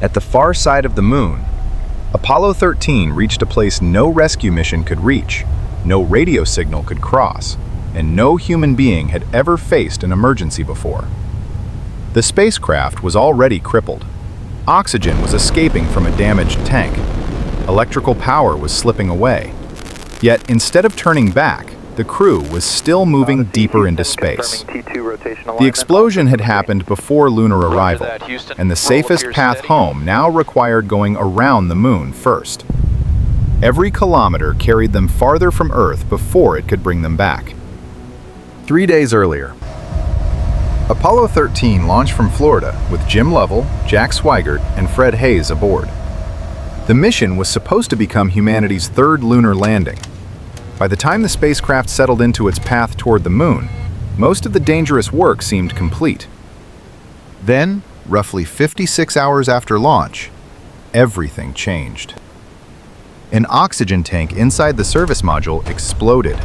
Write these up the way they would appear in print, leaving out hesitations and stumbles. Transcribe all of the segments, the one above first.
At the far side of the moon, Apollo 13 reached a place no rescue mission could reach, no radio signal could cross, and no human being had ever faced an emergency before. The spacecraft was already crippled. Oxygen was escaping from a damaged tank. Electrical power was slipping away. Yet, instead of turning back, the crew was still moving deeper into space. The explosion had happened before lunar arrival, and the safest path home now required going around the moon first. Every kilometer carried them farther from Earth before it could bring them back. 3 days earlier, Apollo 13 launched from Florida with Jim Lovell, Jack Swigert, and Fred Hayes aboard. The mission was supposed to become humanity's third lunar landing. By the time the spacecraft settled into its path toward the moon, most of the dangerous work seemed complete. Then, roughly 56 hours after launch, everything changed. An oxygen tank inside the service module exploded.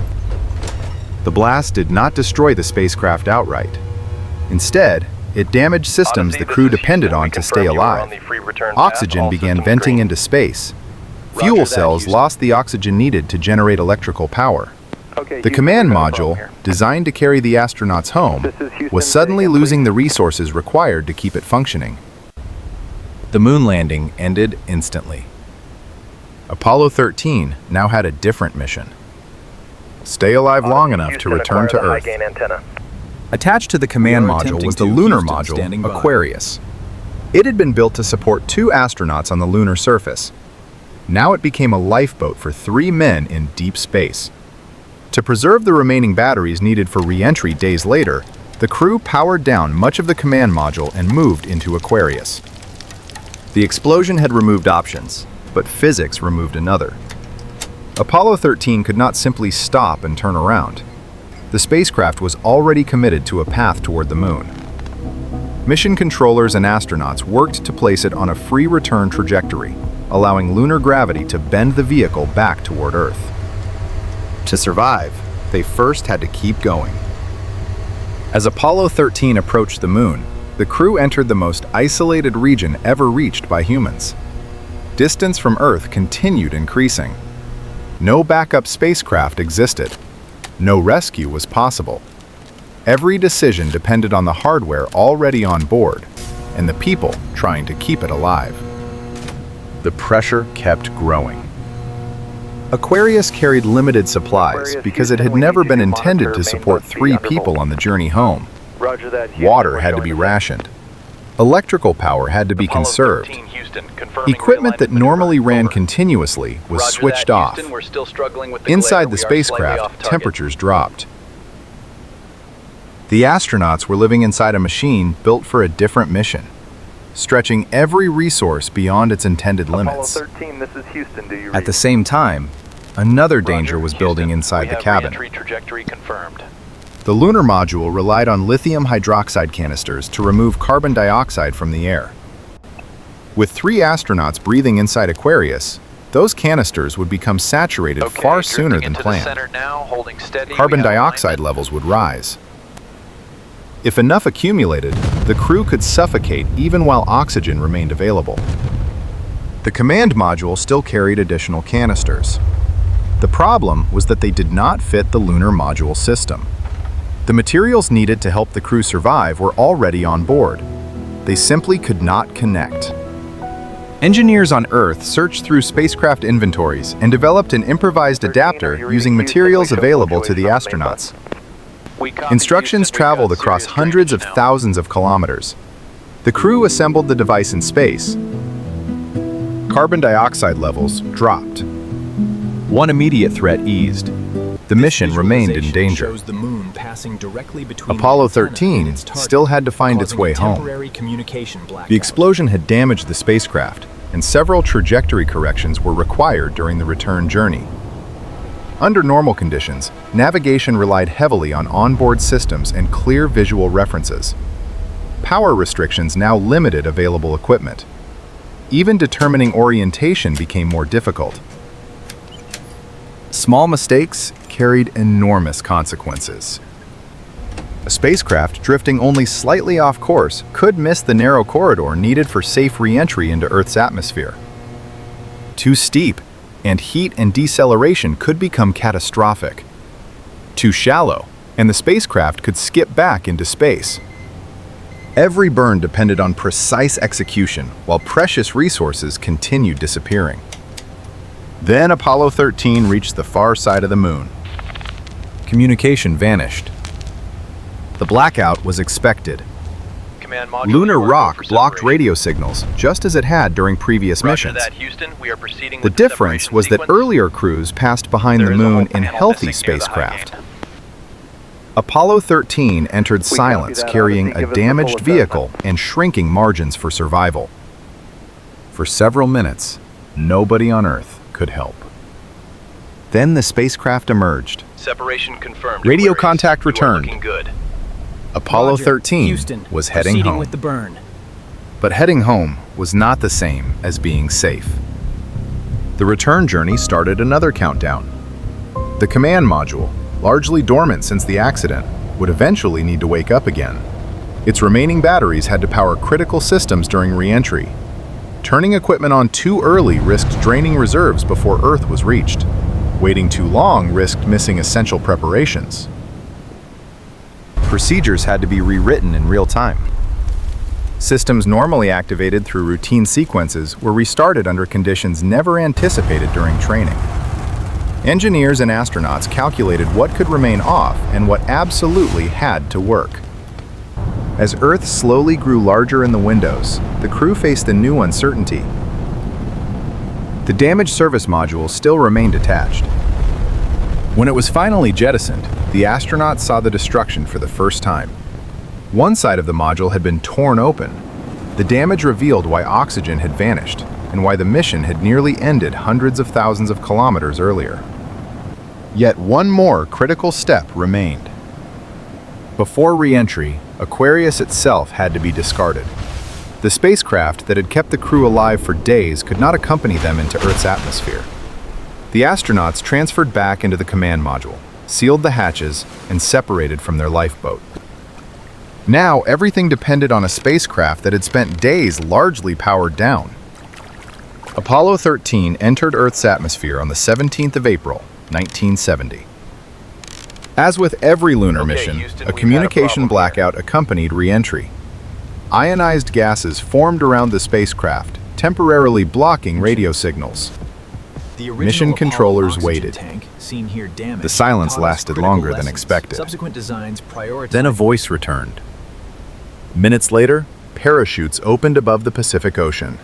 The blast did not destroy the spacecraft outright. Instead, it damaged systems the crew depended on to stay alive. Oxygen began venting into space. Fuel cells lost the oxygen needed to generate electrical power. The command module, designed to carry the astronauts home, was suddenly losing the resources required to keep it functioning. The moon landing ended instantly. Apollo 13 now had a different mission: stay alive long enough to return to Earth. Attached to the command module was the lunar module, Aquarius. It had been built to support 2 astronauts on the lunar surface. Now it became a lifeboat for 3 men in deep space. To preserve the remaining batteries needed for re-entry days later, the crew powered down much of the command module and moved into Aquarius. The explosion had removed options, but physics removed another. Apollo 13 could not simply stop and turn around. The spacecraft was already committed to a path toward the moon. Mission controllers and astronauts worked to place it on a free return trajectory, allowing lunar gravity to bend the vehicle back toward Earth. To survive, they first had to keep going. As Apollo 13 approached the moon, the crew entered the most isolated region ever reached by humans. Distance from Earth continued increasing. No backup spacecraft existed. No rescue was possible. Every decision depended on the hardware already on board, and the people trying to keep it alive. The pressure kept growing. Aquarius carried limited supplies because it had never been intended to support 3 people on the journey home. Water had to be rationed. Electrical power had to be conserved. Equipment that normally ran continuously was switched off. Inside the spacecraft, temperatures dropped. The astronauts were living inside a machine built for a different mission, stretching every resource beyond its intended limits. At the same time, another danger was building inside the cabin. The lunar module relied on lithium hydroxide canisters to remove carbon dioxide from the air. With 3 astronauts breathing inside Aquarius, those canisters would become saturated far sooner than planned. Carbon dioxide levels would rise. If enough accumulated, the crew could suffocate even while oxygen remained available. The command module still carried additional canisters. The problem was that they did not fit the lunar module system. The materials needed to help the crew survive were already on board. They simply could not connect. Engineers on Earth searched through spacecraft inventories and developed an improvised adapter using materials available to the astronauts. Instructions traveled across hundreds of thousands of kilometers. The crew assembled the device in space. Carbon dioxide levels dropped. One immediate threat eased. The mission remained in danger. Apollo 13 still had to find its way home. The explosion had damaged the spacecraft, and several trajectory corrections were required during the return journey. Under normal conditions, navigation relied heavily on onboard systems and clear visual references. Power restrictions now limited available equipment. Even determining orientation became more difficult. Small mistakes carried enormous consequences. A spacecraft drifting only slightly off course could miss the narrow corridor needed for safe re-entry into Earth's atmosphere. Too steep, and heat and deceleration could become catastrophic. Too shallow, and the spacecraft could skip back into space. Every burn depended on precise execution, while precious resources continued disappearing. Then Apollo 13 reached the far side of the moon. Communication vanished. The blackout was expected. Command module, Lunar rock blocked radio signals, just as it had during previous missions. That, Houston. We are proceeding The with difference was that earlier crews passed behind the moon in healthy spacecraft. Apollo 13 entered silence carrying a damaged vehicle and shrinking margins for survival. For several minutes, nobody on Earth could help. Then the spacecraft emerged. Separation confirmed. Radio Aquarius. contact You are returned. looking good. Apollo Roger. 13 Houston, was heading proceeding home. with the burn. But heading home was not the same as being safe. The return journey started another countdown. The command module, largely dormant since the accident, would eventually need to wake up again. Its remaining batteries had to power critical systems during re-entry. Turning equipment on too early risked draining reserves before Earth was reached. Waiting too long risked missing essential preparations. Procedures had to be rewritten in real time. Systems normally activated through routine sequences were restarted under conditions never anticipated during training. Engineers and astronauts calculated what could remain off and what absolutely had to work. As Earth slowly grew larger in the windows, the crew faced a new uncertainty. The damaged service module still remained attached. When it was finally jettisoned, the astronauts saw the destruction for the first time. One side of the module had been torn open. The damage revealed why oxygen had vanished and why the mission had nearly ended hundreds of thousands of kilometers earlier. Yet one more critical step remained. Before re-entry, Aquarius itself had to be discarded. The spacecraft that had kept the crew alive for days could not accompany them into Earth's atmosphere. The astronauts transferred back into the command module, sealed the hatches, and separated from their lifeboat. Now, everything depended on a spacecraft that had spent days largely powered down. Apollo 13 entered Earth's atmosphere on the 17th of April, 1970. As with every lunar mission, Houston, a we've communication had a problem blackout accompanied re-entry. Ionized gases formed around the spacecraft, temporarily blocking radio signals. The Mission original controllers Apollo oxygen waited. tank, seen here damaged, The silence taught us lasted critical longer than lessons. expected. Subsequent designs prioritized. Then a voice returned. Minutes later, parachutes opened above the Pacific Ocean.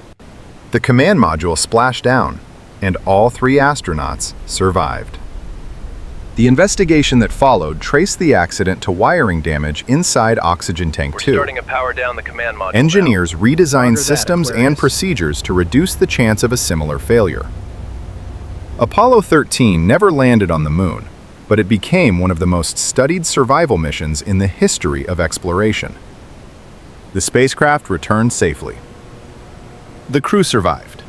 The command module splashed down, and all three astronauts survived. The investigation that followed traced the accident to wiring damage inside Oxygen Tank We're 2. starting to power down the command module. Engineers redesigned Roger that, systems and Aquarius. procedures to reduce the chance of a similar failure. Apollo 13 never landed on the moon, but it became one of the most studied survival missions in the history of exploration. The spacecraft returned safely. The crew survived.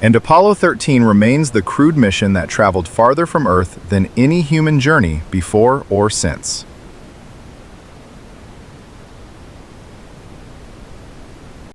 And Apollo 13 remains the crewed mission that traveled farther from Earth than any human journey before or since.